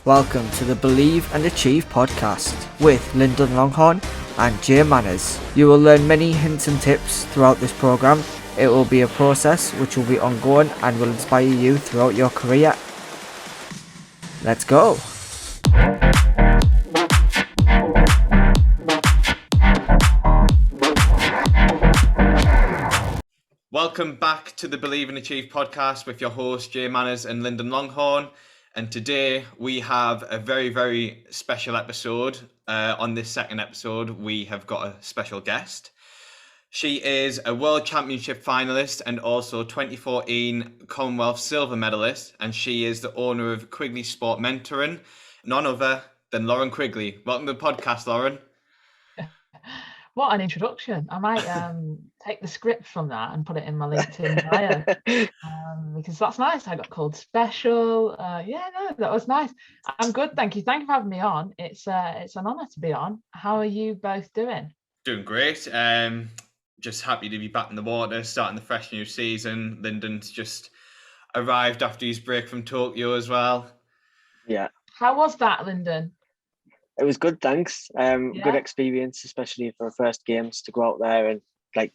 Welcome to the Believe and Achieve podcast with Lyndon Longhorn and Jay Manners. You will learn many hints and tips throughout this program. It will be a process which will be ongoing and will inspire you throughout your career. Let's go. Welcome back to the Believe and Achieve podcast with your hosts Jay Manners and Lyndon Longhorn. And today we have a very, very special episode. On this second episode, we have got a special guest. She is a World Championship finalist and also 2014 Commonwealth silver medalist. And she is the owner of Quigley Sport Mentoring, none other than Lauren Quigley. Welcome to the podcast, Lauren. What an introduction. I might take the script from that and put it in my LinkedIn bio because that's nice. I got called special. That was nice. I'm good, thank you. Thank you for having me on. It's an honour to be on. How are you both doing? Doing great. Just happy to be back in the water, starting the fresh new season. Lyndon's just arrived after his break from Tokyo as well. Yeah. How was that, Lyndon? It was good, thanks. Good experience, especially for first games, to go out there and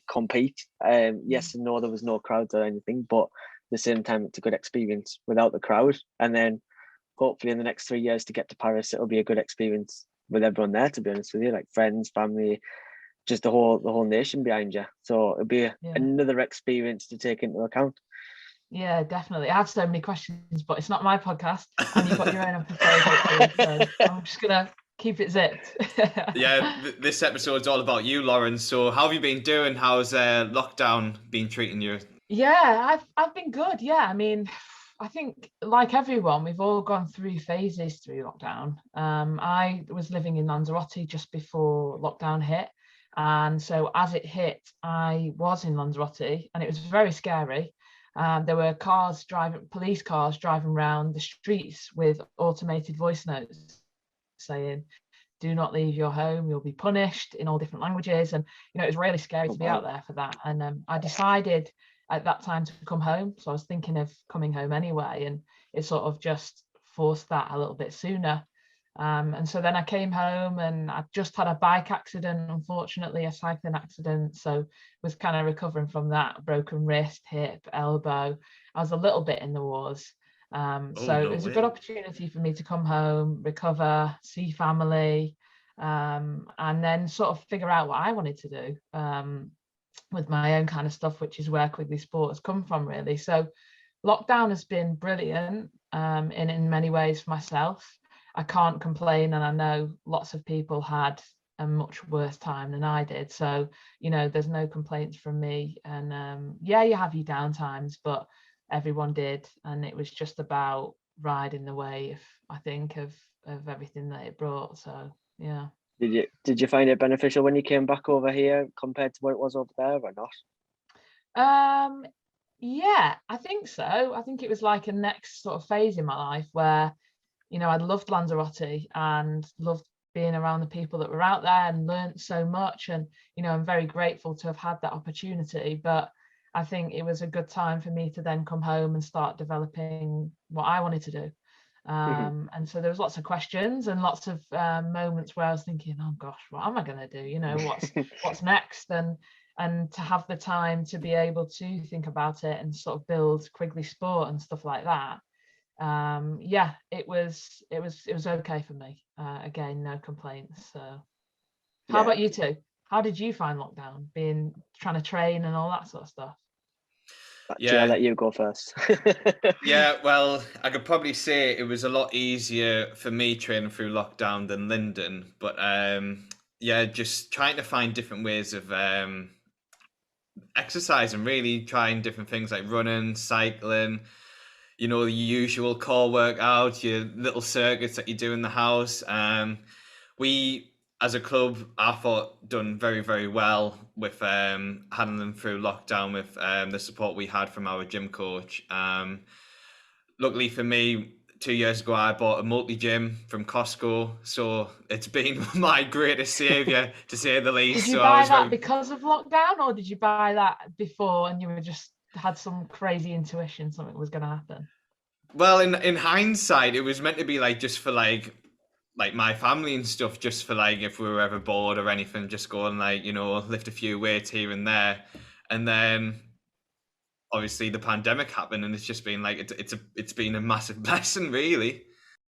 compete. Yes and no, there was no crowds or anything, but at the same time, it's a good experience without the crowd. And then hopefully in the next 3 years to get to Paris, it'll be a good experience with everyone there, to be honest with you, like friends, family, just the whole nation behind you. So it'll be another experience to take into account. Yeah, definitely. I have so many questions, but it's not my podcast, and you've got your own episode, so I'm just gonna keep it zipped. This episode's all about you, Lauren. So how have you been doing? How's lockdown been treating you? Yeah, I've been good. Yeah, I mean, I think like everyone, we've all gone through phases through lockdown. I was living in Lanzarote just before lockdown hit. And so as it hit, I was in Lanzarote and it was very scary. There were police cars driving around the streets with automated voice notes saying, do not leave your home, you'll be punished, in all different languages. And, it was really scary to be out there for that. And I decided at that time to come home. So I was thinking of coming home anyway. And it sort of just forced that a little bit sooner. And so then I came home and I just had a bike accident, unfortunately, a cycling accident. So was kind of recovering from that, broken wrist, hip, elbow. I was a little bit in the wars. It was a good opportunity for me to come home, recover, see family, and then sort of figure out what I wanted to do with my own kind of stuff, which is where Quigley Sport has come from, really. So lockdown has been brilliant in many ways for myself. I can't complain, and I know lots of people had a much worse time than I did. So, there's no complaints from me. And you have your down times, but everyone did, and it was just about riding the wave, I think, of everything that it brought. So yeah. Did you find it beneficial when you came back over here compared to what it was over there, or not? Yeah, I think so. I think it was like a next sort of phase in my life where I loved Lanzarote and loved being around the people that were out there and learned so much, and I'm very grateful to have had that opportunity. But I think it was a good time for me to then come home and start developing what I wanted to do. And so there was lots of questions and lots of moments where I was thinking, oh gosh, what am I going to do? What's next? And to have the time to be able to think about it and sort of build Quigley Sport and stuff like that. It was okay for me. Again, no complaints. So how about you two? How did you find lockdown, trying to train and all that sort of stuff? I'll let you go first. Well, I could probably say it was a lot easier for me training through lockdown than Lyndon, but just trying to find different ways of exercising, really trying different things like running, cycling, the usual core workouts, your little circuits that you do in the house. We, as a club, I thought done very, very well with handling through lockdown with the support we had from our gym coach. Luckily for me, 2 years ago, I bought a multi-gym from Costco. So it's been my greatest saviour, to say the least. Did you buy that because of lockdown, or did you buy that before and you were just had some crazy intuition something was going to happen? Well, in hindsight, it was meant to be like just for like my family and stuff, just for like if we were ever bored or anything, just go and like, you know, lift a few weights here and there. And then obviously the pandemic happened, and it's just been like it's been a massive blessing, really.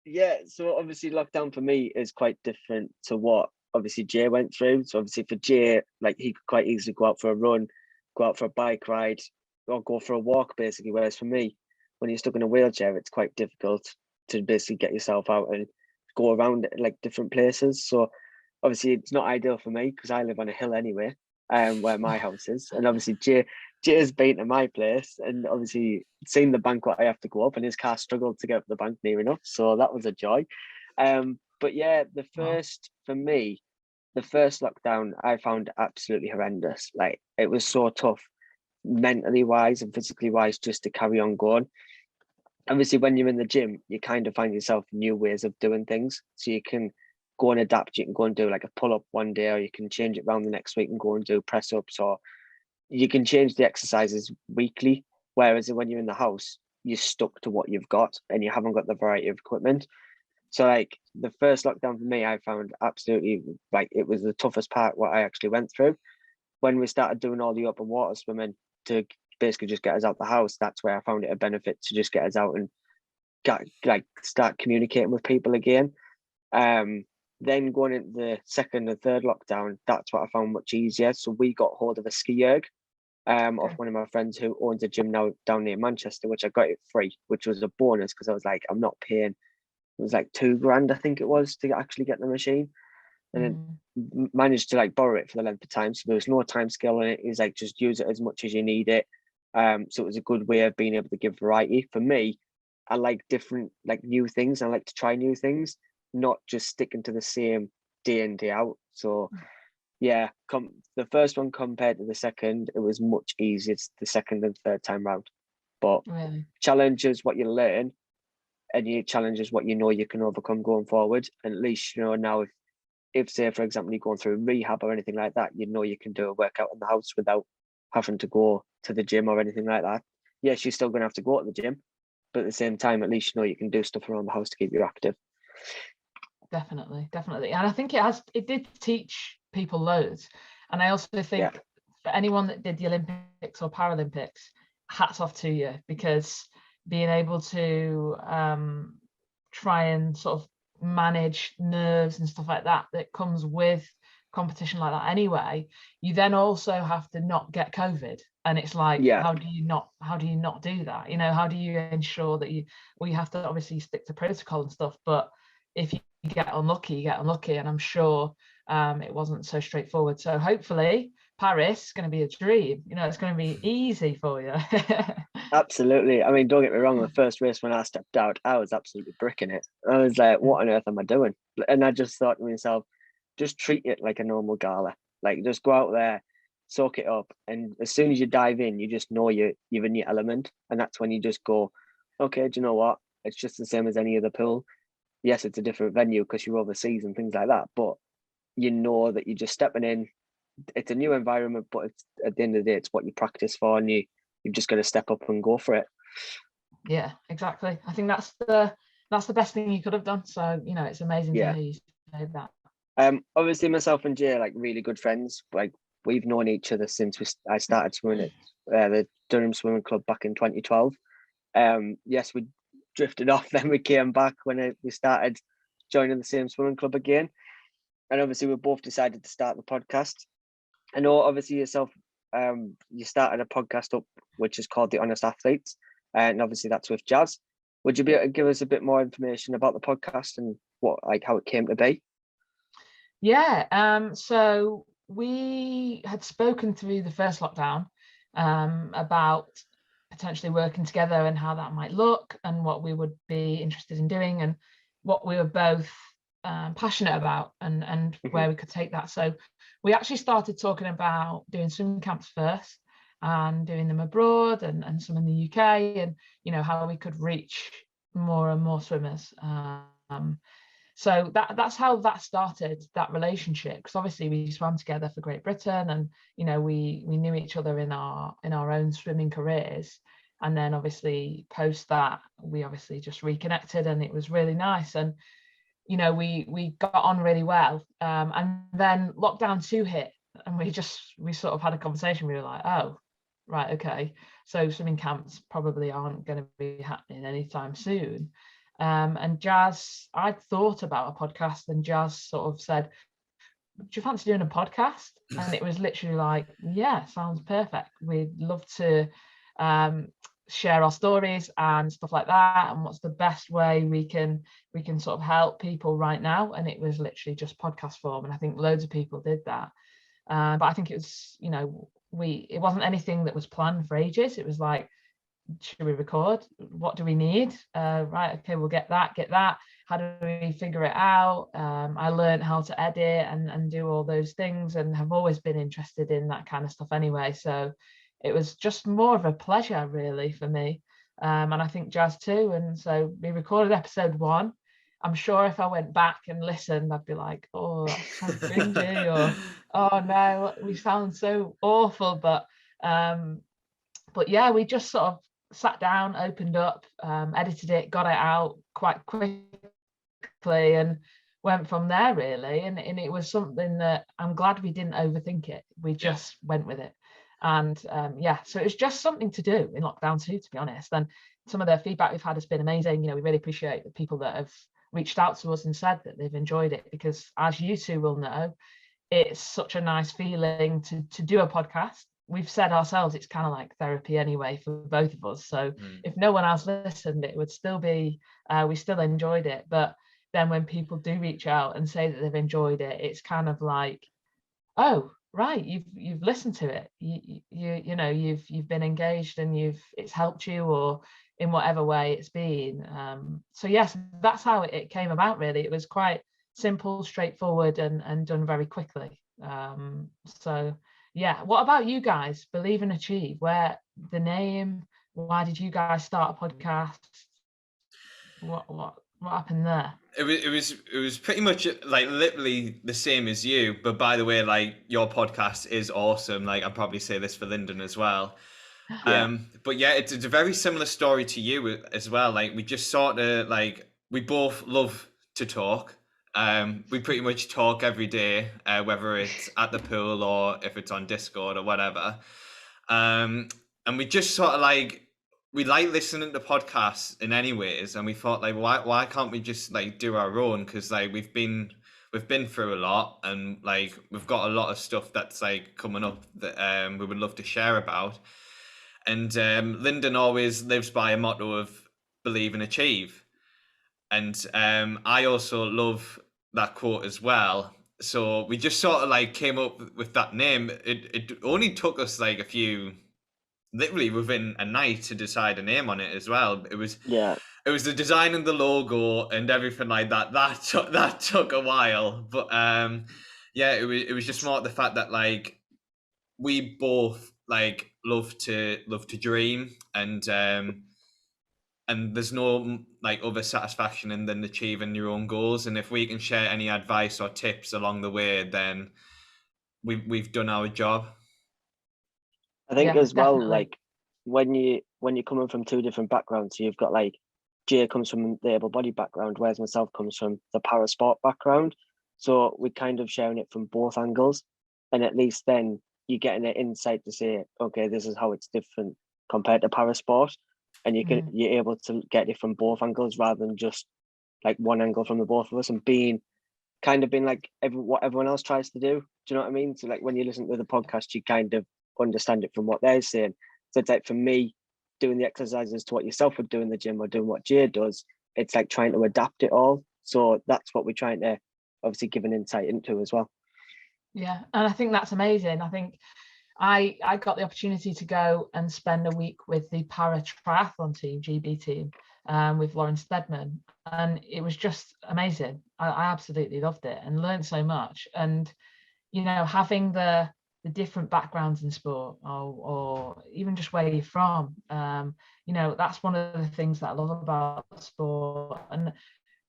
Yeah, so obviously lockdown for me is quite different to what obviously Jay went through. So obviously for Jay, like he could quite easily go out for a run, go out for a bike ride, or go for a walk basically. Whereas for me, when you're stuck in a wheelchair, it's quite difficult to basically get yourself out and go around like different places. So obviously it's not ideal for me because I live on a hill anyway, where my house is. And obviously Jay's been to my place and obviously seen the bank what I have to go up, and his car struggled to get up the bank near enough. So that was a joy. But yeah, the first lockdown I found absolutely horrendous. Like it was so tough mentally wise and physically wise just to carry on going. Obviously when you're in the gym, you kind of find yourself new ways of doing things. So you can go and adapt. You can go and do like a pull-up one day, or you can change it around the next week and go and do press-ups, or you can change the exercises weekly. Whereas when you're in the house, you're stuck to what you've got and you haven't got the variety of equipment. So like the first lockdown for me, I found absolutely like it was the toughest part what I actually went through. When we started doing all the open water swimming to basically just get us out the house, that's where I found it a benefit to just get us out and start communicating with people again. Then going into the second and third lockdown, that's what I found much easier. So we got hold of a ski erg off one of my friends who owns a gym now down near Manchester, which I got it free, which was a bonus because I was like, I'm not paying. It was like £2,000, I think it was, to actually get the machine, and then managed to like borrow it for the length of time. So there was no time scale on it. It was like just use it as much as you need it. So it was a good way of being able to give variety. For me, I like different, like new things. I like to try new things, not just sticking to the same day in, day out. So yeah, the first one compared to the second, it was much easier the second and third time round. But Really? challenges what you learn, and your challenges what you know you can overcome going forward. And at least you know now if say for example you're going through rehab or anything like that, you know you can do a workout in the house without having to go to the gym or anything like that. Yes, you're still going to have to go to the gym, but at the same time, at least you know you can do stuff around the house to keep you active. Definitely. And I think it did teach people loads. And I also think for anyone that did the Olympics or Paralympics, hats off to you, because being able to try and sort of manage nerves and stuff like that comes with competition like that anyway, you then also have to not get COVID, and it's like how do you not do that? You know, how do you ensure that you have to obviously stick to protocol and stuff, but if you get unlucky, you get unlucky, and I'm sure it wasn't so straightforward. So hopefully Paris is going to be a dream. You know, it's going to be easy for you. Absolutely. I mean, don't get me wrong, the first race when I stepped out, I was absolutely bricking it. I was like, what on earth am I doing? And I just thought to myself, just treat it like a normal gala. Like just go out there, soak it up. And as soon as you dive in, you just know you're in your element. And that's when you just go, okay, do you know what? It's just the same as any other pool. Yes, it's a different venue because you're overseas and things like that. But you know that you're just stepping in. It's a new environment, but it's at the end of the day, it's what you practice for, and you've just got to step up and go for it. Yeah, exactly. I think that's the best thing you could have done. So, you know, it's amazing to hear you say that. Obviously myself and Jay are like really good friends. Like we've known each other since I started swimming at the Durham Swimming Club back in 2012. Yes, we drifted off, then we came back when we started joining the same swimming club again. And obviously we both decided to start the podcast. I know obviously yourself, you started a podcast up which is called The Honest Athletes, and obviously that's with Jazz. Would you be able to give us a bit more information about the podcast and how it came to be? Yeah, so we had spoken through the first lockdown about potentially working together and how that might look and what we would be interested in doing and what we were both passionate about and where we could take that. So we actually started talking about doing swim camps first and doing them abroad and some in the UK, and you know how we could reach more and more swimmers. So that's how that started, that relationship, because obviously we swam together for Great Britain, and you know we knew each other in our own swimming careers, And then obviously post that, we obviously just reconnected, and it was really nice. And, you know, we got on really well. And then lockdown 2 hit, and we sort of had a conversation. We were like, oh, right, okay. So swimming camps probably aren't going to be happening anytime soon. And Jazz, I'd thought about a podcast, and Jazz sort of said, do you fancy doing a podcast? And it was literally like, yeah, sounds perfect. We'd love to share our stories and stuff like that, and what's the best way we can sort of help people right now. And it was literally just podcast form, and I think loads of people did that. But I think it was, you know, it wasn't anything that was planned for ages. It was like, should we record? What do we need? Right, okay, we'll get that. How do we figure it out? I learned how to edit and do all those things, and have always been interested in that kind of stuff anyway. So it was just more of a pleasure really for me. And I think Jazz too. And so we recorded episode 1. I'm sure if I went back and listened, I'd be like, oh, that's so cringy, or oh no, we sound so awful. But yeah, we just sort of sat down, opened up, edited it, got it out quite quickly, and went from there really. And it was something that I'm glad we didn't overthink it. We just went with it. And so it was just something to do in lockdown 2, to be honest. And some of the feedback we've had has been amazing. You know, we really appreciate the people that have reached out to us and said that they've enjoyed it, because as you two will know, it's such a nice feeling to do a podcast. We've said ourselves it's kind of like therapy anyway for both of us. So if no one else listened, it would still be, we still enjoyed it. But then when people do reach out and say that they've enjoyed it, it's kind of like, oh, right, you've listened to it, you know, you've been engaged, and it's helped you, or in whatever way it's been. So yes, that's how it came about really. It was quite simple, straightforward, and done very quickly. So yeah, what about you guys? Believe and Achieve, where the name, why did you guys start a podcast? What happened there? It was pretty much like literally the same as you, but by the way, like, your podcast is awesome. Like, I'll probably say this for Lyndon as well. But yeah, it's a very similar story to you as well. Like, we just sort of, like, we both love to talk. We pretty much talk every day, whether it's at the pool or if it's on Discord or whatever. And we just sort of like, we like listening to podcasts in any ways, and we thought, like, why can't we just like do our own? Because like we've been through a lot, and like we've got a lot of stuff that's like coming up that we would love to share about. And Lyndon always lives by a motto of believe and achieve, and I also love that quote as well. So we just sort of like came up with that name. It only took us like literally within a night to decide a name on it as well. It was the design and the logo and everything like that. That took a while, but it was just more the fact that like we both like love to dream, and there's no like other satisfaction than achieving your own goals. And if we can share any advice or tips along the way, then we've done our job. I think as well, definitely. like when you're coming from 2 different backgrounds, so you've got like Jay comes from the able-bodied background, whereas myself comes from the para-sport background. So we're kind of sharing it from both angles, and at least then you're getting an insight to say, okay, this is how it's different compared to para-sport, and you're able to get it from both angles rather than just like one angle from the both of us, and being like what everyone else tries to do. Do you know what I mean? So like when you listen to the podcast, you kind of understand it from what they're saying. So it's like for me, doing the exercises to what yourself would do in the gym or doing what Jay does, it's like trying to adapt it all. So that's what we're trying to obviously give an insight into as well. Yeah, and I think that's amazing. I think I got the opportunity to go and spend a week with the para triathlon team, GB team, with Lauren Steadman, and it was just amazing. I absolutely loved it and learned so much. And you know, having the different backgrounds in sport, or even just where you're from, you know, that's one of the things that I love about sport. And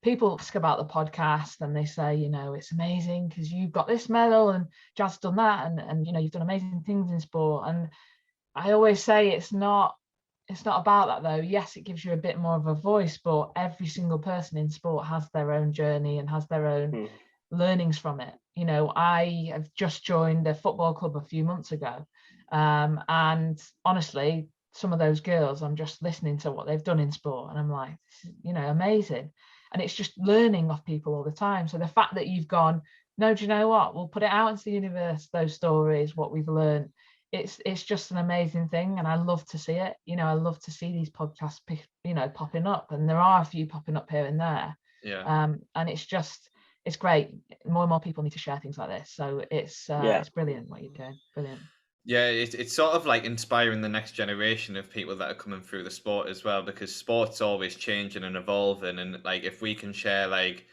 people ask about the podcast and they say, you know, it's amazing because you've got this medal and Jazz done that, and you know, you've done amazing things in sport. And I always say it's not it's not about that though. Yes, it gives you a bit more of a voice, but every single person in sport has their own journey and has their own learnings from it. You know, I have just joined a football club a few months ago, and honestly, some of those girls, I'm just listening to what they've done in sport, and I'm like, you know, amazing. And it's just learning off people all the time. So the fact that you've gone, no, do you know what? We'll put it out into the universe, those stories, what we've learned. It's just an amazing thing, and I love to see it. You know, I love to see these podcasts, you know, popping up, and there are a few popping up here and there. Yeah. And it's great. More and more people need to share things like this. So it's brilliant what you're doing. Brilliant. Yeah, it's sort of like inspiring the next generation of people that are coming through the sport as well, because sport's always changing and evolving, and like if we can share like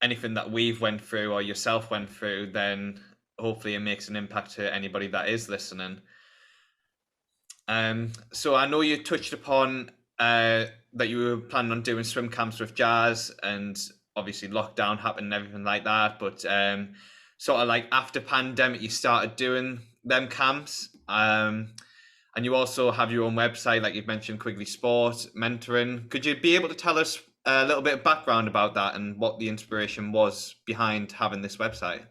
anything that we've went through or yourself went through, then hopefully it makes an impact to anybody that is listening. So I know you touched upon that you were planning on doing swim camps with Jazz, and obviously lockdown happened and everything like that, but sort of like after pandemic you started doing them camps, and you also have your own website, like you've mentioned, Quigley Sport, mentoring. Could you be able to tell us a little bit of background about that and what the inspiration was behind having this website?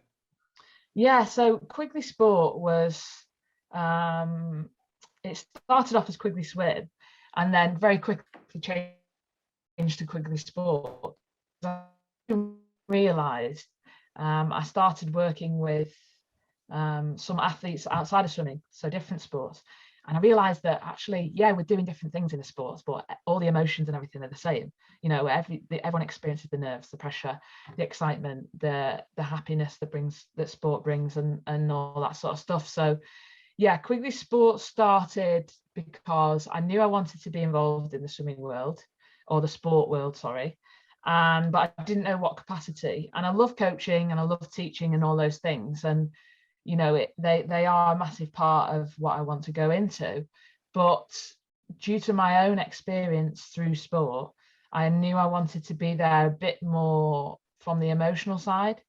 Yeah, so Quigley Sport was, it started off as Quigley Swim and then very quickly changed to Quigley Sport. I realised I started working with some athletes outside of swimming, so different sports. And I realized that actually, yeah, we're doing different things in the sports, but all the emotions and everything are the same. You know, everyone experiences the nerves, the pressure, the excitement, the happiness that sport brings, and all that sort of stuff. So yeah, Quigley Sport started because I knew I wanted to be involved in the swimming world, or the sport world, sorry. But I didn't know what capacity. And I love coaching and I love teaching and all those things. And you know, they are a massive part of what I want to go into. But due to my own experience through sport, I knew I wanted to be there a bit more from the emotional side,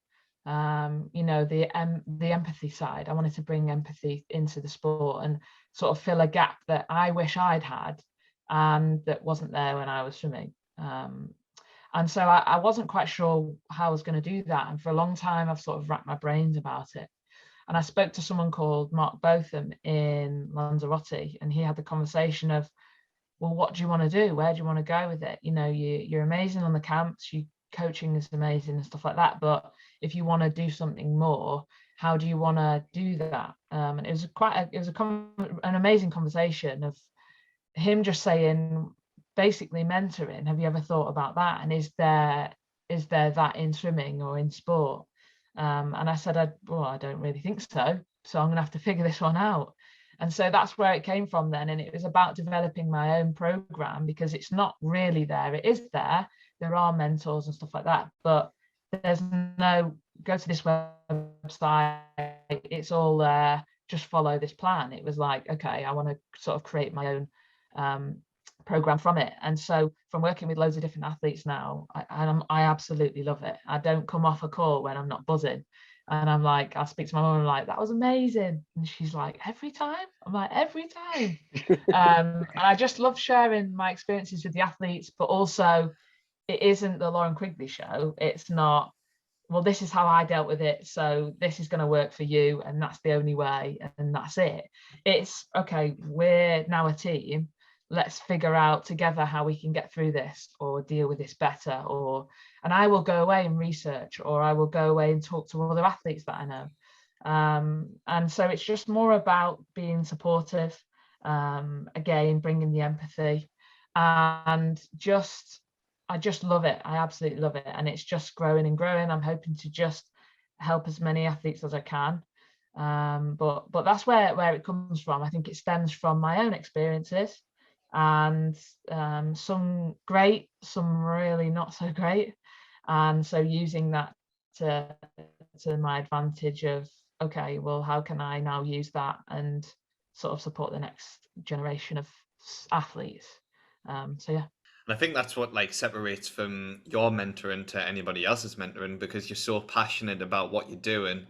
you know, the empathy side. I wanted to bring empathy into the sport and sort of fill a gap that I wish I'd had and that wasn't there when I was swimming. And so I wasn't quite sure how I was going to do that. And for a long time, I've sort of racked my brains about it. And I spoke to someone called Mark Botham in Lanzarote, and he had the conversation of, well, what do you want to do? Where do you want to go with it? You know, you're amazing on the camps, your coaching is amazing and stuff like that. But if you want to do something more, how do you want to do that? And it was an amazing conversation of him just saying, basically mentoring. Have you ever thought about that? And is there that in swimming or in sport? And I said, I don't really think so. So I'm going to have to figure this one out. And so that's where it came from then. And it was about developing my own program, because it's not really there. It is there. There are mentors and stuff like that. But there's no, go to this website. It's all there. Just follow this plan. It was like, okay, I want to sort of create my own program from it. And so from working with loads of different athletes now, I absolutely love it. I don't come off a call when I'm not buzzing, and I'm like, I'll speak to my mum and like, that was amazing, and she's like, every time? I'm like, every time. And I just love sharing my experiences with the athletes, but also it isn't the Lauren Quigley show. It's not, well, this is how I dealt with it, so this is going to work for you, and that's the only way, and that's it. It's okay, we're now a team, let's figure out together how we can get through this or deal with this better, and I will go away and research, or I will go away and talk to other athletes that I know. And so it's just more about being supportive, again, bringing the empathy, and I just love it. I absolutely love it. And it's just growing and growing. I'm hoping to just help as many athletes as I can. But that's where it comes from. I think it stems from my own experiences, and some great, some really not so great. And so using that to my advantage of, okay, well, how can I now use that and sort of support the next generation of athletes? So yeah. And I think that's what like separates from your mentoring to anybody else's mentoring, because you're so passionate about what you're doing.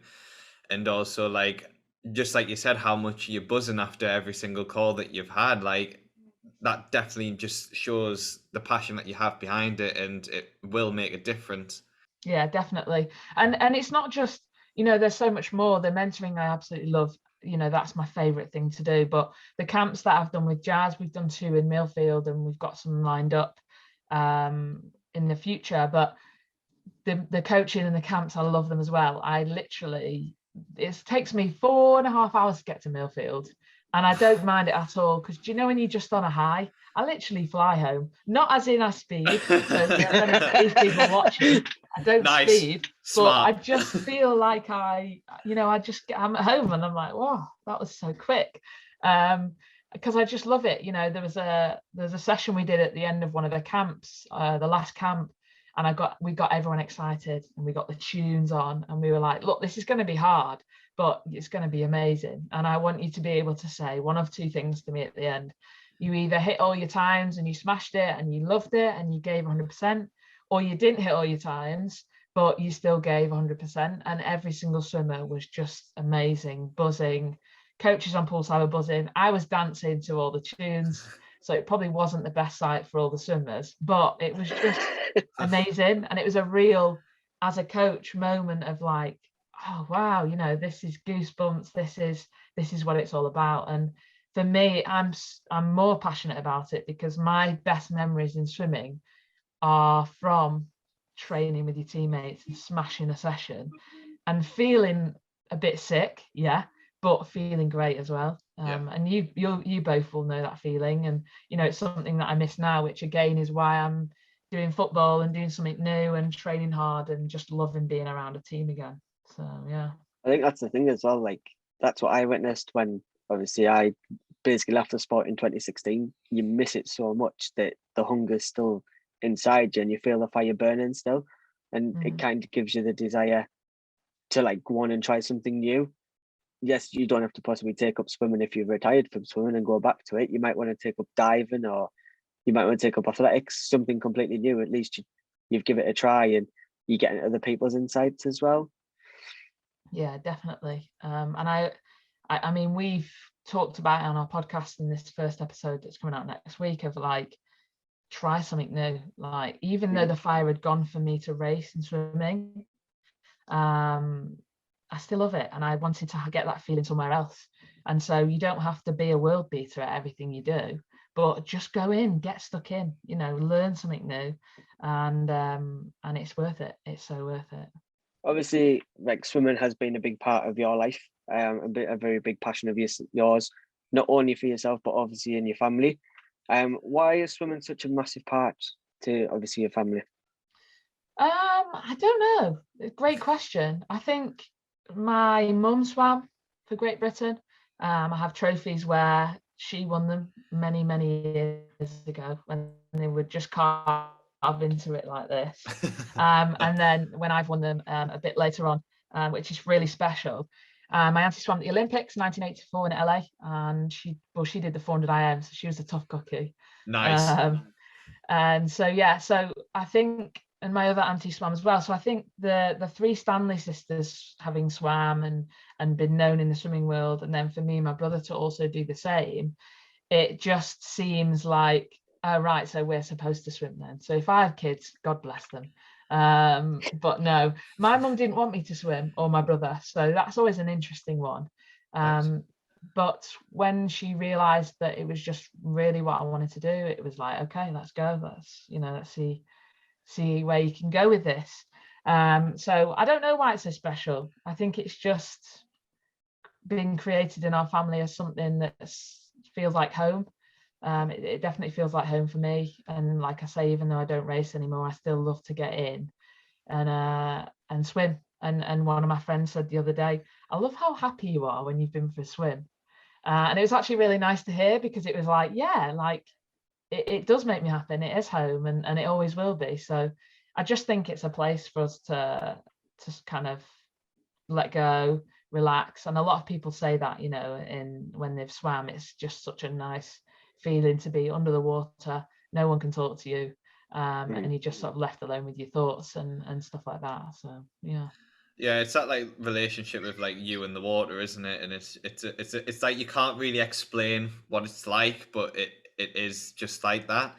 And also, like, just like you said, how much you're buzzing after every single call that you've had. Like, that definitely just shows the passion that you have behind it, and it will make a difference. Yeah, definitely. And it's not just, there's so much more. The mentoring I absolutely love. That's my favorite thing to do. But the camps that I've done with Jazz, we've done 2 in Millfield, and we've got some lined up in the future. But the coaching and the camps, I love them as well. It takes me 4.5 hours to get to Millfield, and I don't mind it at all, because do you know when you're just on a high? I literally fly home, not as in I speed, so if people watching, I don't speed, Smart. but I just feel like I'm at home, and I'm like, wow, that was so quick. Because I just love it. There was a session we did at the end of one of the camps, the last camp, and we got everyone excited, and we got the tunes on, and we were like, look, this is going to be hard, but it's going to be amazing. And I want you to be able to say one of 2 things to me at the end. You either hit all your times and you smashed it and you loved it and you gave 100%, or you didn't hit all your times, but you still gave 100%. And every single swimmer was just amazing, buzzing. Coaches on poolside were buzzing. I was dancing to all the tunes. So it probably wasn't the best sight for all the swimmers, but it was just amazing. And it was a real, as a coach, moment of like, oh wow, this is goosebumps. This is what it's all about. And for me, I'm more passionate about it, because my best memories in swimming are from training with your teammates and smashing a session and feeling a bit sick, but feeling great as well. And you both will know that feeling, and it's something that I miss now, which again is why I'm doing football and doing something new and training hard and just loving being around a team again. So yeah, I think that's the thing as well. Like, that's what I witnessed when obviously I basically left the sport in 2016. You miss it so much that the hunger's still inside you, and you feel the fire burning still, and it kind of gives you the desire to like go on and try something new. Yes, you don't have to possibly take up swimming if you've retired from swimming and go back to it. You might want to take up diving, or you might want to take up athletics, something completely new. At least you've given it a try, and you get other people's insights as well. Yeah, definitely. And I mean, we've talked about it on our podcast in this first episode that's coming out next week, of like, try something new. Like, even though the fire had gone for me to race in swimming, I still love it, and I wanted to get that feeling somewhere else. And so you don't have to be a world beater at everything you do, but just go in, get stuck in, learn something new, and it's worth it. It's so worth it. Obviously, like, swimming has been a big part of your life, a very big passion of yours, not only for yourself but obviously in your family. Why is swimming such a massive part to obviously your family? I don't know. Great question. I think my mum swam for Great Britain. I have trophies where she won them many years ago, when they would just carve into it like this. And then when I've won them a bit later on, which is really special. My auntie swam at the Olympics in 1984 in LA, and she did the 400 IM, so she was a tough cookie. Nice. And so I think, and my other auntie swam as well. So I think the 3 Stanley sisters having swam and been known in the swimming world, and then for me and my brother to also do the same, it just seems like, oh, right, so we're supposed to swim then. So if I have kids, God bless them. But no, my mum didn't want me to swim, or my brother. So that's always an interesting one. Nice. But when she realized that it was just really what I wanted to do, it was like, okay, let's go. Let's see where you can go with this. So I don't know why it's so special. I think it's just being created in our family as something that feels like home. It definitely feels like home for me. And like I say, even though I don't race anymore, I still love to get in and swim. And one of my friends said the other day, I love how happy you are when you've been for a swim. And it was actually really nice to hear, because it was like, yeah, like it does make me happy, and it is home, and it always will be. So I just think it's a place for us to kind of let go, relax. And a lot of people say that, when they've swam, it's just such a nice feeling to be under the water. No one can talk to you, and you're just sort of left alone with your thoughts and stuff like that. So yeah, it's that like relationship with like you and the water, isn't it? And it's like you can't really explain what it's like, but it is just like that.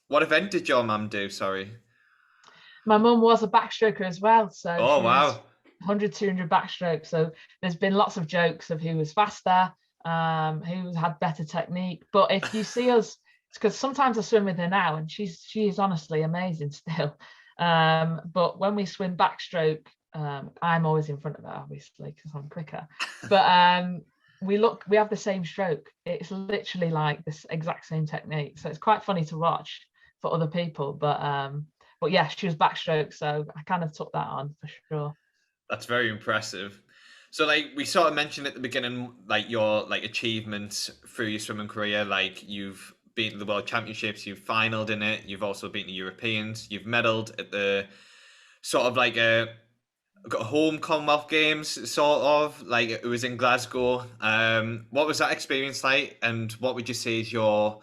What event did your mum do? Sorry. My mum was a backstroker as well, so Oh, she was wow. 100, 200 backstroke. So there's been lots of jokes of who was faster, who had better technique. But if you see us, because sometimes I swim with her now, and she is honestly amazing still. But when we swim backstroke, I'm always in front of her, obviously, because I'm quicker. But we have the same stroke. It's literally like this exact same technique. So it's quite funny to watch for other people. But yeah, she was backstroke, so I kind of took that on for sure. That's very impressive. So like we sort of mentioned at the beginning, like your like achievements through your swimming career, like you've been the World Championships, you've finaled in it, you've also been the Europeans, you've medalled at the sort of like a home Commonwealth Games, sort of like it was in Glasgow. What was that experience like, and what would you say is your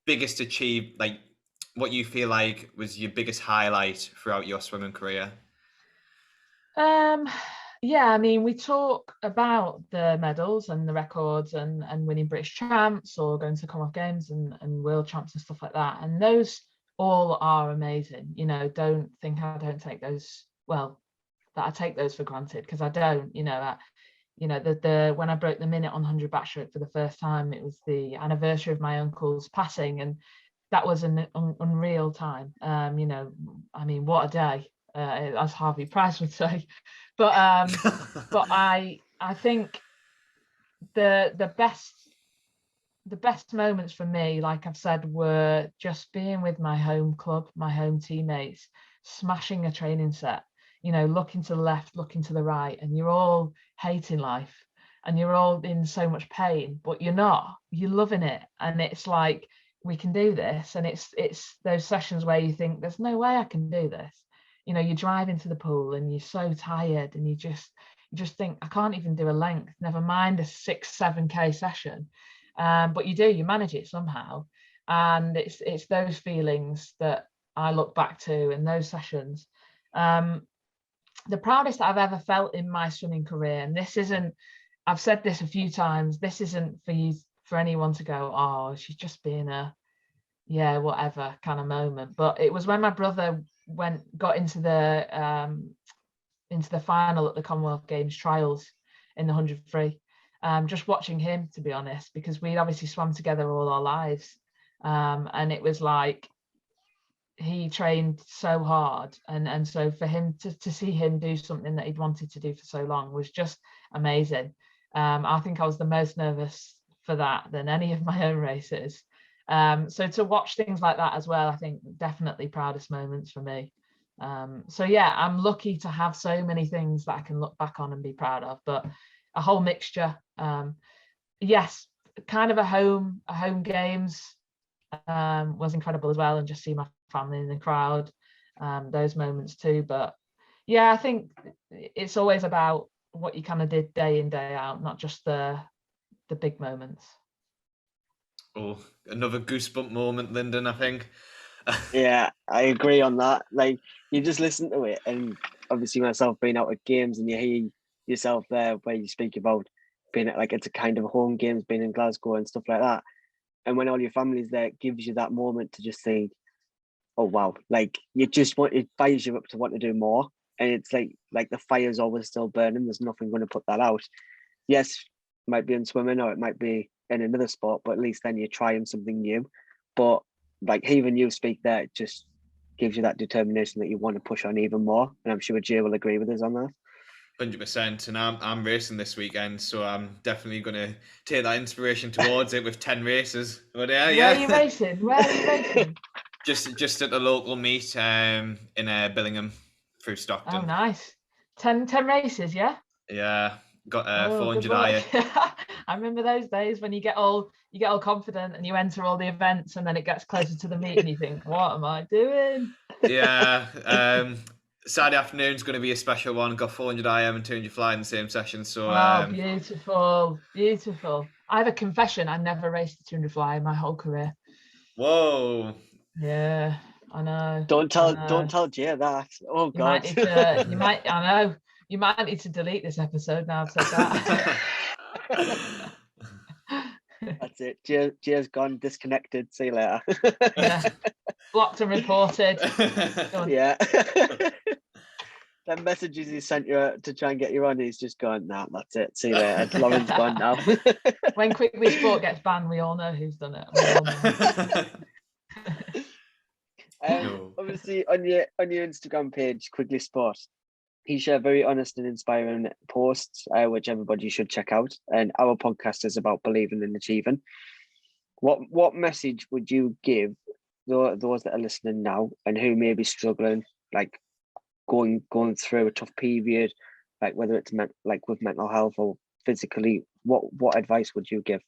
biggest like what you feel like was your biggest highlight throughout your swimming career? Yeah, I mean, we talk about the medals and the records and winning British champs or going to Commonwealth Games and world champs and stuff like that. And those all are amazing. You know, don't think I don't take those, well, that I take those for granted, because I don't, you know, the when I broke the minute on 100 backstroke for the first time, it was the anniversary of my uncle's passing, and that was an unreal time. You know, I mean, what a day, as Harvey Price would say. But I think the best moments for me, like I've said, were just being with my home club, my home teammates, smashing a training set, you know, looking to the left, looking to the right, and you're all hating life and you're all in so much pain, but you're loving it. And it's like, we can do this. And it's those sessions where you think, there's no way I can do this. You know, you drive into the pool and you're so tired and you just think, I can't even do a length, never mind a 6-7K session. But you manage it somehow. And it's those feelings that I look back to in those sessions. The proudest I've ever felt in my swimming career, and this isn't, I've said this a few times, this isn't for anyone to go, oh, she's just being a, yeah, whatever kind of moment. But it was when my brother got into the final at the Commonwealth Games trials in the 100 free. Just watching him, to be honest, because we'd obviously swam together all our lives. And it was like, he trained so hard, and so for him to see him do something that he'd wanted to do for so long was just amazing. I think I was the most nervous for that than any of my own races. So to watch things like that as well, I think definitely proudest moments for me. So yeah, I'm lucky to have so many things that I can look back on and be proud of, but a whole mixture. Yes, kind of a home games was incredible as well, and just see my family in the crowd, those moments too. But yeah, I think it's always about what you kind of did day in, day out, not just the big moments. Oh, another goosebump moment, Lyndon, I think. Yeah, I agree on that. Like, you just listen to it, and obviously myself being out at games, and you hear yourself there where you speak about being at, like, it's a kind of home games, being in Glasgow and stuff like that. And when all your family's there, it gives you that moment to just think, oh wow, like it fires you up to want to do more. And it's like the fire's always still burning. There's nothing going to put that out. Yes, it might be in swimming or it might be in another sport, but at least then you're trying something new. But like hearing you speak there, it just gives you that determination that you want to push on even more. And I'm sure Jay will agree with us on that. 100%, and I'm racing this weekend, so I'm definitely going to take that inspiration towards it with 10 races. But Where are you racing? Just at the local meet in Billingham through Stockton. Oh, nice. 10 races, yeah? Yeah, got 400 iron. I remember those days when you get all confident and you enter all the events, and then it gets closer to the meet and you think, what am I doing? Yeah. Saturday afternoon's going to be a special one. Got 400 IM and 200 fly in the same session. So beautiful. I have a confession. I never raced the 200 fly in my whole career. Whoa. Yeah, I know. Don't tell Jay that. Oh God. You might need to delete this episode now I've said that. That's it. Jazz gone, disconnected. See you later. Yeah. Blocked and reported. Done. Yeah. Them messages he sent you to try and get you on, he's just gone, nah, that's it. See you later. Lauren's gone now. When Quigley Sport gets banned, we all know who's done it. We all know. Obviously, on your Instagram page, Quigley Sport, you share very honest and inspiring posts, which everybody should check out. And our podcast is about believing and achieving. What message would you give those that are listening now and who may be struggling, like going through a tough period, like whether it's with mental health or physically? What advice would you give?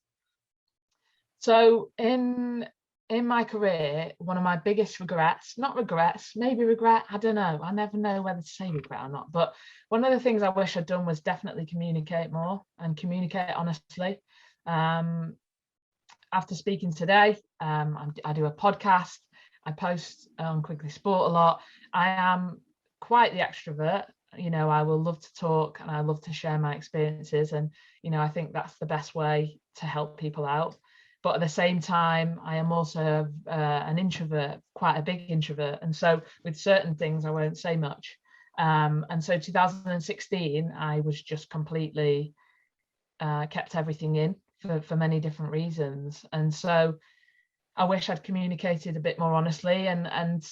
So in my career, one of my biggest regrets, maybe regret, I don't know, I never know whether to say regret or not, but one of the things I wish I'd done was definitely communicate more and communicate honestly. After speaking today, I do a podcast, I post on Quigley Sport a lot. I am quite the extrovert, I will love to talk and I love to share my experiences, and I think that's the best way to help people out. But at the same time, I am also an introvert, quite a big introvert. And so with certain things, I won't say much. And so 2016, I was just completely kept everything in for many different reasons. And so I wish I'd communicated a bit more honestly, and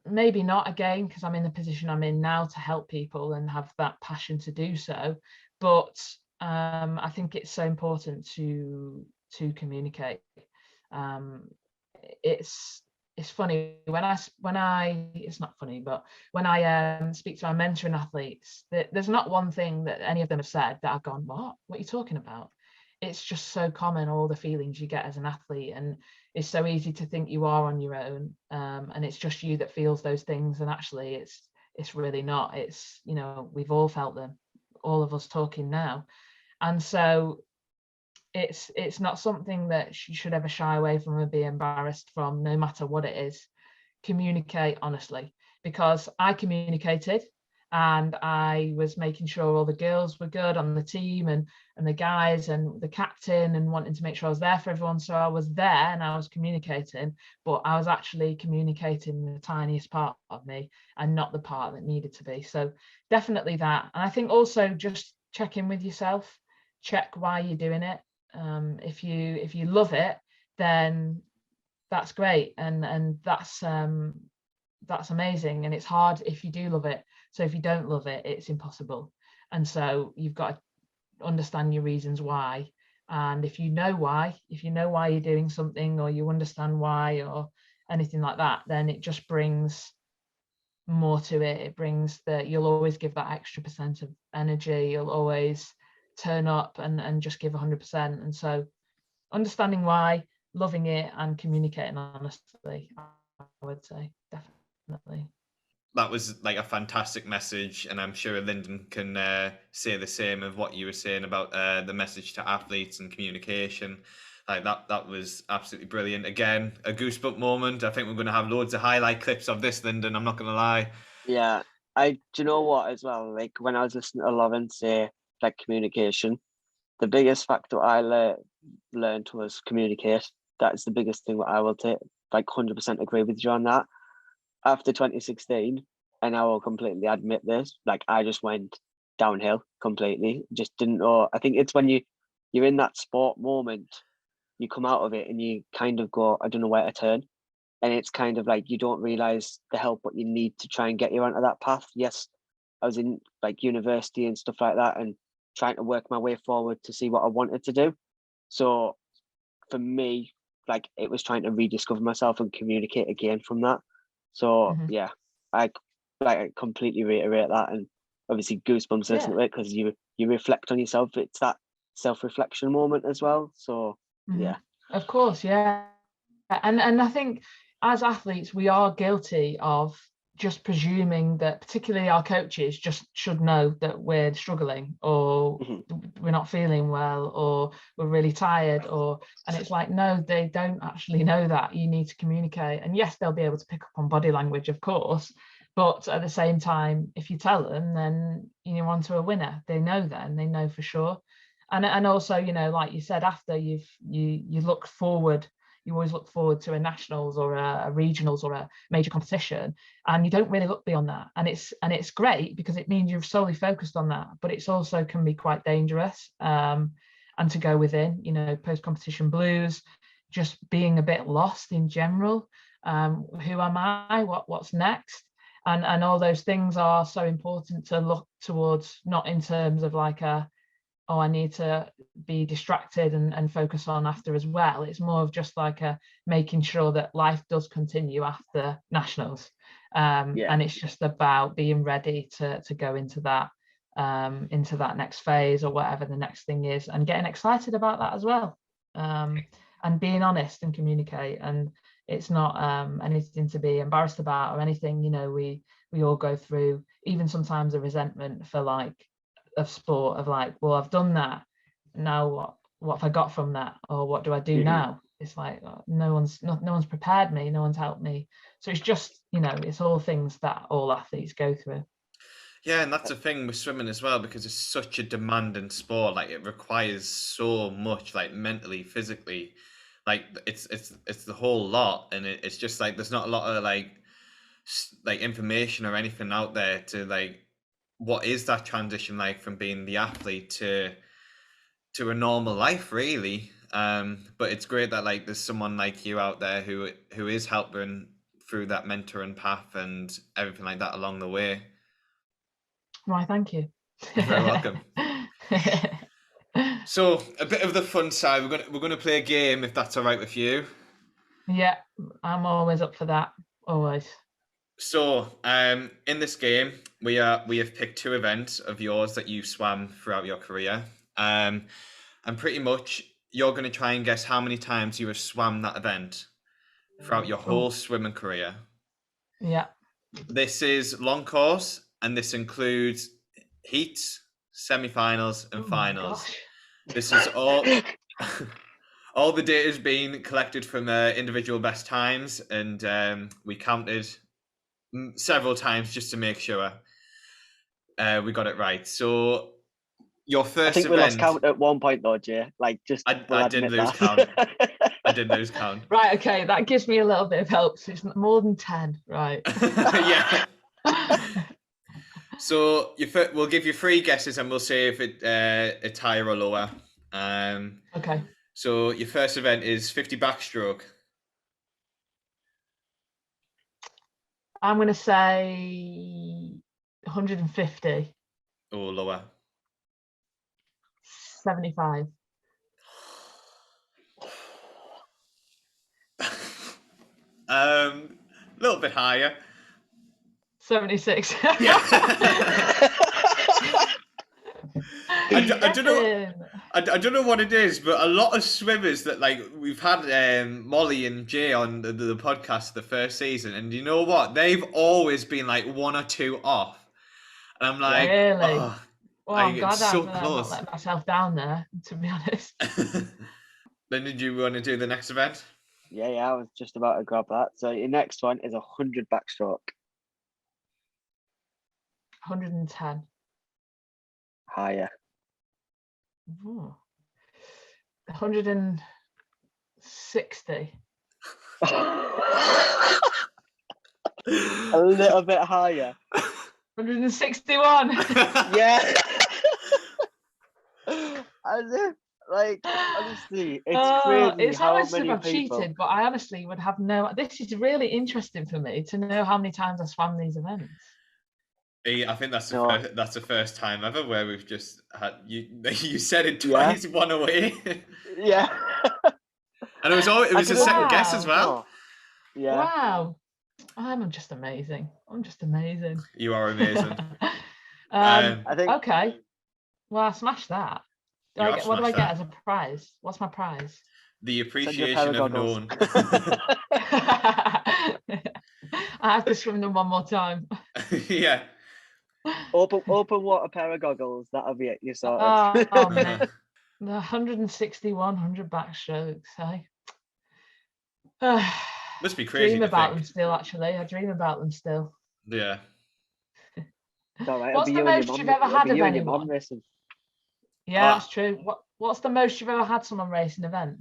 maybe not again, because I'm in the position I'm in now to help people and have that passion to do so. But I think it's so important to communicate. It's funny when I it's not funny, but when I speak to our mentoring athletes, there's not one thing that any of them have said that I've gone, what are you talking about? It's just so common, all the feelings you get as an athlete, and it's so easy to think you are on your own, and it's just you that feels those things, and actually it's really not. It's we've all felt them, all of us talking now. And so it's not something that you should ever shy away from or be embarrassed from, no matter what it is. Communicate honestly, because I communicated and I was making sure all the girls were good on the team and the guys and the captain, and wanting to make sure I was there for everyone. So I was there and I was communicating, but I was actually communicating the tiniest part of me and not the part that needed to be. So definitely that. And I think also just check in with yourself, check why you're doing it. If you love it, then that's great, and that's amazing. And it's hard if you do love it. So if you don't love it, it's impossible. And so you've got to understand your reasons why. And if you know why you're doing something, or you understand why, or anything like that, then it just brings more to it. It brings that you'll always give that extra % of energy. You'll always turn up and just give 100%. And so understanding why, loving it, and communicating honestly, I would say definitely. That was like a fantastic message, and I'm sure Lyndon can say the same of what you were saying about the message to athletes and communication. Like that was absolutely brilliant. Again, a goosebump moment. I think we're going to have loads of highlight clips of this, Lyndon, I'm not going to lie. Yeah, do you know what as well? Like when I was listening to Lauren say like communication, the biggest factor I learned was communicate. That's the biggest thing that I will take. Like 100% agree with you on that. After 2016, and I will completely admit this, like I just went downhill completely. Just didn't know. I think it's when you're in that sport moment, you come out of it and you kind of go, I don't know where to turn. And it's kind of like you don't realize the help what you need to try and get you onto that path. Yes, I was in like university and stuff like that, and trying to work my way forward to see what I wanted to do. So for me, like it was trying to rediscover myself and communicate again from that. So yeah, I completely reiterate that, and obviously goosebumps listening to it, because you reflect on yourself. It's that self-reflection moment as well. So yeah, of course, yeah. And I think as athletes, we are guilty of just presuming that particularly our coaches just should know that we're struggling, or we're not feeling well, or we're really tired, and it's like, no, they don't actually know that. You need to communicate. And yes, they'll be able to pick up on body language, of course, but at the same time, if you tell them, then you're on to a winner. They know then, they know for sure. And also, you know, like you said, after you look forward, you always look forward to a nationals or a regionals or a major competition, and you don't really look beyond that. And it's great because it means you've solely focused on that, but it's also can be quite dangerous. And to go within, you know, post-competition blues, just being a bit lost in general. Who am I? What's next? And all those things are so important to look towards, not in terms of like I need to be distracted and focus on after as well. It's more of just like making sure that life does continue after nationals. And it's just about being ready to go into that next phase or whatever the next thing is, and getting excited about that as well. And being honest and communicate. And it's not anything to be embarrassed about or anything. You know, we all go through, even sometimes, a resentment for like of sport, of like, well, I've done that, now what have I got from that, or what do I do now? It's like no one's prepared me, no one's helped me. So it's just, you know, it's all things that all athletes go through. Yeah, and that's the thing with swimming as well, because it's such a demanding sport. Like, it requires so much, like mentally, physically, like it's the whole lot. And it's just like there's not a lot of like information or anything out there to like what is that transition like from being the athlete to a normal life, really. But it's great that like there's someone like you out there who is helping through that mentoring path and everything like that along the way. Why, thank you. You're very welcome. So a bit of the fun side, we're gonna play a game, if that's all right with you. Yeah, I'm always up for that. Always. So in this game, we have picked 2 events of yours that you swam throughout your career. And pretty much you're going to try and guess how many times you have swam that event throughout your whole swimming career. Yeah. This is long course, and this includes heats, semi-finals, and finals. This is all all the data is being collected from individual best times, and we counted several times just to make sure we got it right. So your first I think event, we lost count at one point though, Jay. Like, just I did lose count. I did lose count. Right, okay, that gives me a little bit of help. So it's more than 10, right? Yeah. So we'll give you 3 guesses, and we'll say if it's higher or lower. Okay. So your first event is 50 backstroke. I'm going to say 150. Or lower. 75. A little bit higher. 76. Yeah. I don't know. I don't know what it is, but a lot of swimmers that like we've had Molly and Jay on the podcast the first season, and you know what? They've always been like 1 or 2 off, and I'm like, really? Oh, Well, I'm glad so I've close. not let myself down there, to be honest. Then did you want to do the next event? Yeah, I was just about to grab that. So your next one is 100 backstroke. 110. Higher. Ooh. 160. A little bit higher. 161. Yeah. As if, like, honestly, it's crazy. It's how almost many if I've people... cheated, but I honestly would have no. This is really interesting for me to know how many times I swam these events. I think that's the first time ever where we've just had you said it twice, Yeah. one away. Yeah. And it was a second guess as well. Yeah. Wow. I'm just amazing. You are amazing. I think. Okay. Well, I smashed that. What do I get as a prize? What's my prize? The appreciation of known. I have to swim them one more time. Yeah. Open water pair of goggles. That'll be it. You sorted. Oh man. The 161, 100 backstrokes, hey? Must be crazy. Dream about them still, actually. I dream about them still. Yeah. It's all right. What's the most you've ever had of anyone? Yeah, that's true. What's the most you've ever had someone race an event?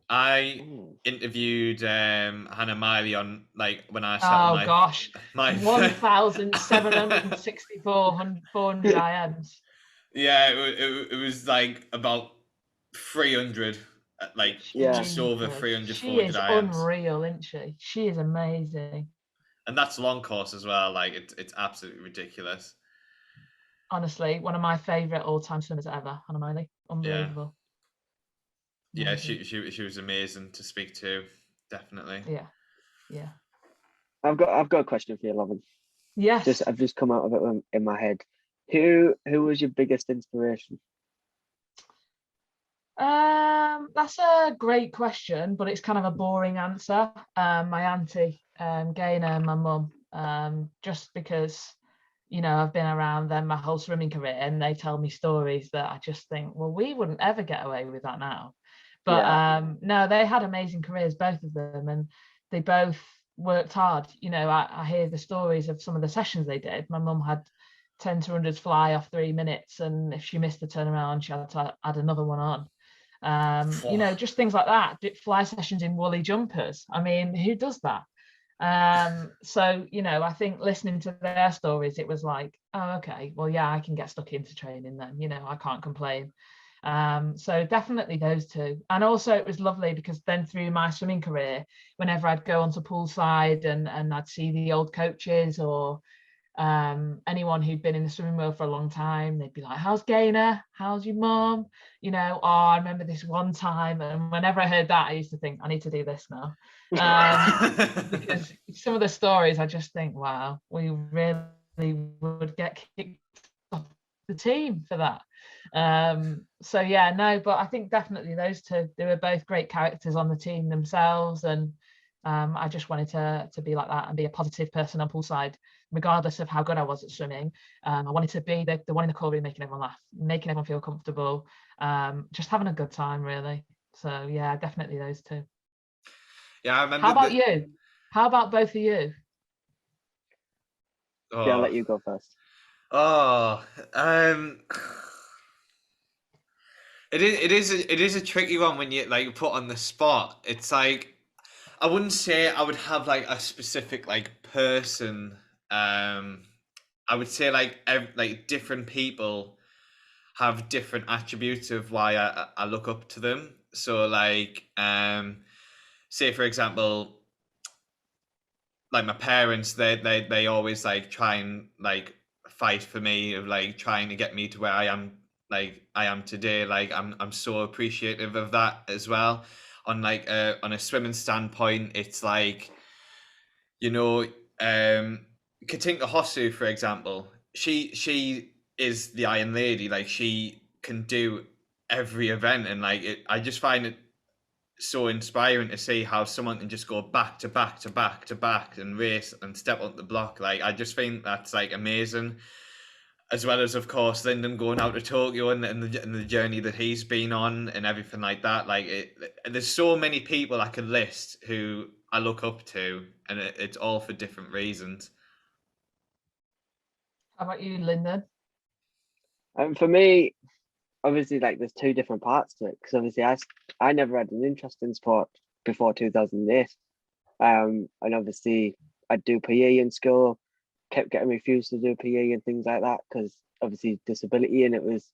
I interviewed Hannah Miley on when I Oh settled gosh, my 1,764 IMs. Yeah, it was about 300, just over 300, She 400 is IMs. unreal, isn't she? She is amazing. And that's long course as well. It's absolutely ridiculous. Honestly, one of my favourite all-time swimmers ever, Hannah Miley. Unbelievable. Yeah, she was amazing to speak to, definitely. Yeah. I've got a question for you, Lovin. Yes. I've just come out of it in my head. Who was your biggest inspiration? That's a great question, but it's kind of a boring answer. My auntie, Gaynor, and my mum. Just because, I've been around them my whole swimming career, and they tell me stories that I just think, well, we wouldn't ever get away with that now. But no, they had amazing careers, both of them, and they both worked hard. I hear the stories of some of the sessions they did. My mum had 10 to 100s fly off 3 minutes, and if she missed the turnaround, she had to add another one on. Just things like that. Fly sessions in woolly jumpers. I mean, who does that? So I think listening to their stories, it was like, oh, okay, well, yeah, I can get stuck into training then. I can't complain. So definitely those two. And also it was lovely because then through my swimming career, whenever I'd go onto poolside and I'd see the old coaches or anyone who'd been in the swimming world for a long time, they'd be like, how's Gaynor? How's your mum? I remember this one time. And whenever I heard that, I used to think, I need to do this now. Because some of the stories, I just think, wow, we really would get kicked off the team for that. But I think definitely those two, they were both great characters on the team themselves. And I just wanted to be like that and be a positive person on poolside, regardless of how good I was at swimming. I wanted to be the one in the core room, making everyone laugh, making everyone feel comfortable, just having a good time, really. So yeah, definitely those two. Yeah, I remember. How about you? How about both of you? Yeah, I'll let you go first. It is a tricky one when you put on the spot. It's I wouldn't say I would have a specific person. I would say different people have different attributes of why I look up to them. So say for example, my parents, they always try and fight for me of trying to get me to where I am today. I'm so appreciative of that as well. On on a swimming standpoint, it's Katinka Hosu, for example, she is the Iron Lady. She can do every event, and I just find it so inspiring to see how someone can just go back to back to back to back and race and step up the block. I just think that's amazing. As well as, of course, Lyndon going out to Tokyo and the journey that he's been on and everything like that. There's so many people I could list who I look up to, and it's all for different reasons. How about you, Lyndon? For me, obviously, there's two different parts to it, because obviously I never had an interest in sport before 2008. And obviously I'd do PE in school, kept getting refused to do PE and things like that because obviously disability, and it was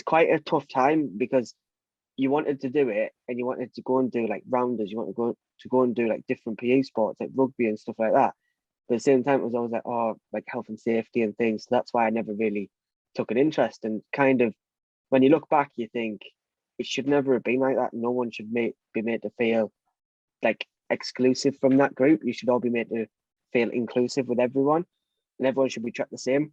quite a tough time because you wanted to do it and you wanted to go and do rounders, you wanted to go and do different PE sports like rugby and stuff like that. But at the same time, it was always health and safety and things. So that's why I never really took an interest. And kind of when you look back, you think it should never have been like that. No one should be made to feel exclusive from that group. You should all be made to feel inclusive with everyone, and everyone should be treated the same.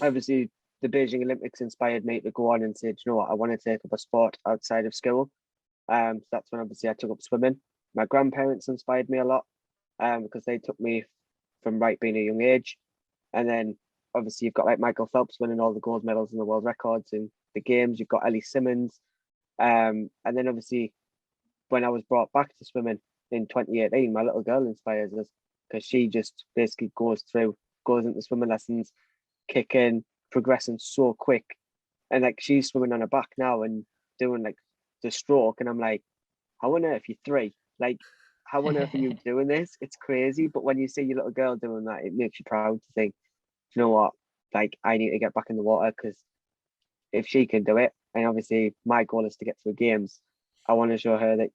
Obviously, the Beijing Olympics inspired me to go on and say, you know what, I want to take up a sport outside of school. So that's when obviously I took up swimming. My grandparents inspired me a lot because they took me from being a young age. And then obviously you've got Michael Phelps winning all the gold medals and the world records in the games. You've 't Ellie Simmons. And then obviously when I was brought back to swimming in 2018, my little girl inspires us because she just basically goes into swimming lessons, kicking, progressing so quick. and like she's swimming on her back now and doing like the stroke, and I'm like, how on earth you're 3? Like, how on earth are you doing this? It's crazy. But when you see your little girl doing that, it makes you proud to think, you know what, like I need to get back in the water, because if she can do it, and obviously my goal is to get to the games, I want to show her that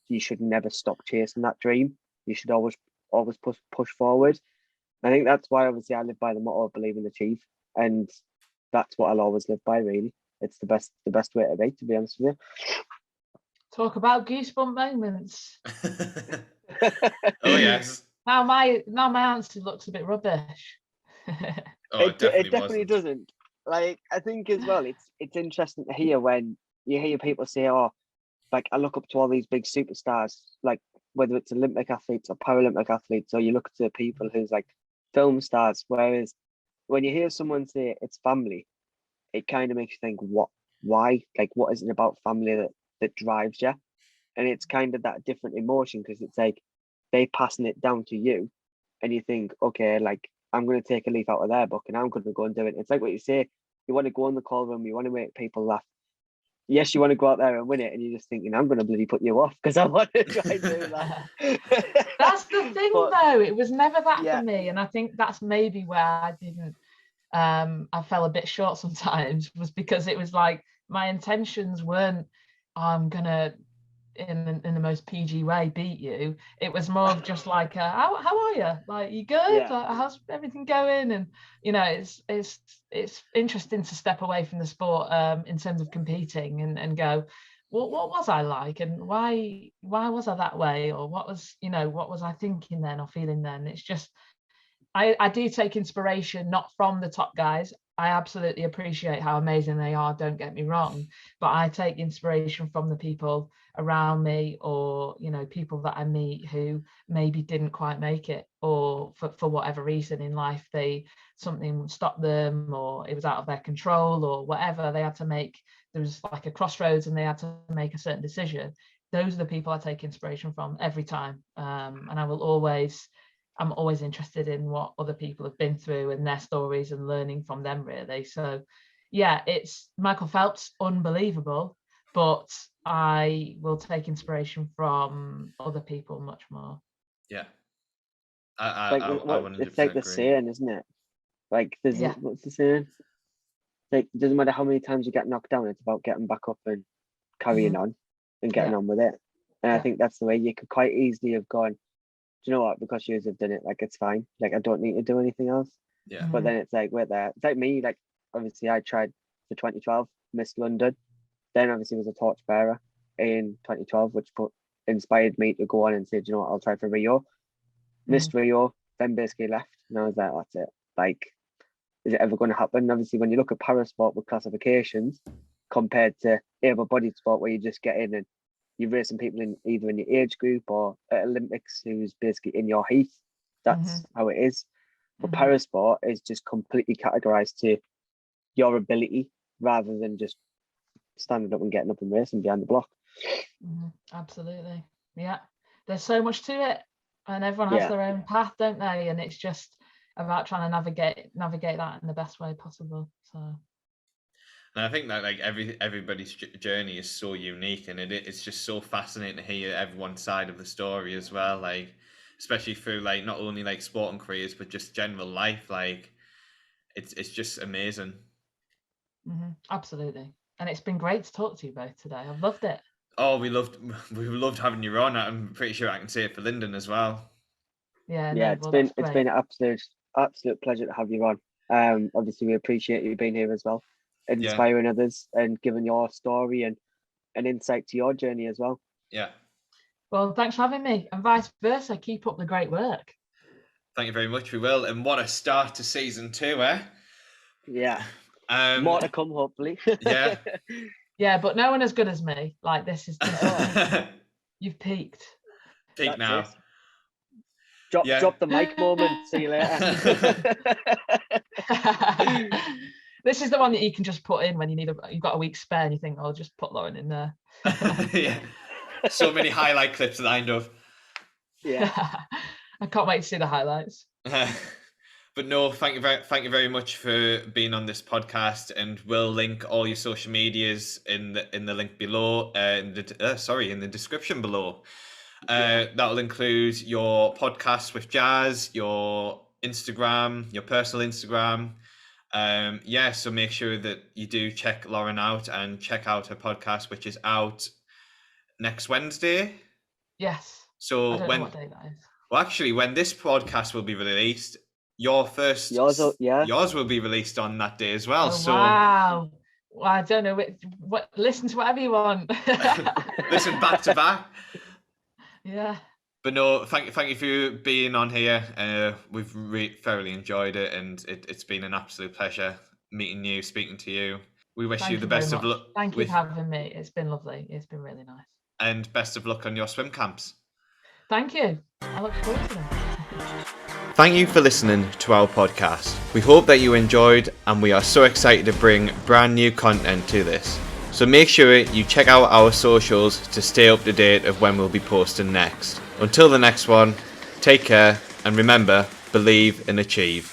you should never stop chasing that dream. You should always push forward. I think that's why obviously I live by the motto of believe and achieve, and that's what I'll always live by. Really, it's the best way to be honest with you. Talk about goosebump moments. Oh yes. Now my answer looks a bit rubbish. Oh, it definitely doesn't. Like, I think as well, it's interesting to hear when you hear people say, "Oh, like I look up to all these big superstars," like whether it's Olympic athletes or Paralympic athletes, or you look to people who's like film stars. Whereas when you hear someone say it's family, it kind of makes you think, why? Like, what is it about family that drives you? And it's kind of that different emotion, because it's like they passing it down to you, and you think, okay, like I'm going to take a leaf out of their book and I'm going to go and do it. It's like what you say, you want to go in the call room, you want to make people laugh. Yes, you want to go out there and win it, and you're just thinking, I'm going to bloody put you off because I want to try and do that. That's the thing, though. It was never that for me, and I think that's maybe where I didn't. I fell a bit short sometimes, was because it was like my intentions weren't, I'm gonna in the most PG way beat you. It was more of just like, how are you? Like, you good? Yeah. Like, how's everything going? And you know, it's interesting to step away from the sport in terms of competing and go, what was I like, and why was I that way, or what was I thinking then or feeling then? It's just I do take inspiration not from the top guys. I absolutely appreciate how amazing they are, don't get me wrong, but I take inspiration from the people around me, or people that I meet who maybe didn't quite make it, or for whatever reason in life something stopped them, or it was out of their control, or whatever. There was like a crossroads and they had to make a certain decision. Those are the people I take inspiration from every time, and I'm always interested in what other people have been through and their stories and learning from them, really. So yeah, it's Michael Phelps, unbelievable, but I will take inspiration from other people much more. Yeah. It's like the saying, isn't it? Like, what's the saying? Like, it doesn't matter how many times you get knocked down, it's about getting back up and carrying on and getting on with it. And I think that's the way. You could quite easily have gone, do you know what, because you have done it, like it's fine, like I don't need to do anything else. Yeah. But then it's like, we're there. It's like me, like obviously I tried for 2012, missed London, then obviously was a torchbearer in 2012, which inspired me to go on and say, do you know what, I'll try for Rio. Missed Rio, then basically left, and I was like, that's it. Like, is it ever going to happen? Obviously, when you look at parasport with classifications compared to able-bodied sport, where you just get in and you're racing people in either in your age group or at Olympics who's basically in your heat. That's how it is. But parasport is just completely categorized to your ability rather than just standing up and getting up and racing behind the block. Absolutely. Yeah. There's so much to it, and everyone has their own path, don't they? And it's just about trying to navigate that in the best way possible. So. And I think that like everybody's journey is so unique, and it's just so fascinating to hear everyone's side of the story as well. Like, especially through like not only like sporting careers but just general life. Like, it's just amazing. Absolutely, and it's been great to talk to you both today. I've loved it. Oh, we loved having you on. I'm pretty sure I can say it for Lyndon as well. Yeah, it's been an absolute pleasure to have you on. Obviously we appreciate you being here as well, inspiring others and giving your story and an insight to your journey as well. Yeah. Well, thanks for having me, and vice versa. Keep up the great work. Thank you very much. We will. And what a start to season 2, eh? Yeah. More to come, hopefully. Yeah. Yeah, but no one as good as me. Like, this is you've peaked. Peak now. Drop the mic moment. See you later. This is the one that you can just put in when you've got a week spare and you think, I'll just put Lauren in there. Yeah. So many highlight clips lined up. Yeah. I can't wait to see the highlights. But But no, thank you very much for being on this podcast, and we'll link all your social medias in the link below, in the description below. That'll include your podcast with Jazz, your Instagram, your personal Instagram. So make sure that you do check Lauren out and check out her podcast, which is out next Wednesday. Yes. So I don't know what day that is. Well, actually, when this podcast will be released, yours will be released on that day as well. Wow. Well, I don't know what. Listen to whatever you want. Listen back to back. Yeah. But no, thank you for being on here. We've thoroughly enjoyed it, and it's been an absolute pleasure meeting you, speaking to you. We wish you the best of luck. Thank you for having me. It's been lovely. It's been really nice. And best of luck on your swim camps. Thank you. I look forward to them. Thank you for listening to our podcast. We hope that you enjoyed, and we are so excited to bring brand new content to this. So make sure you check out our socials to stay up to date of when we'll be posting next. Until the next one, take care, and remember, believe and achieve.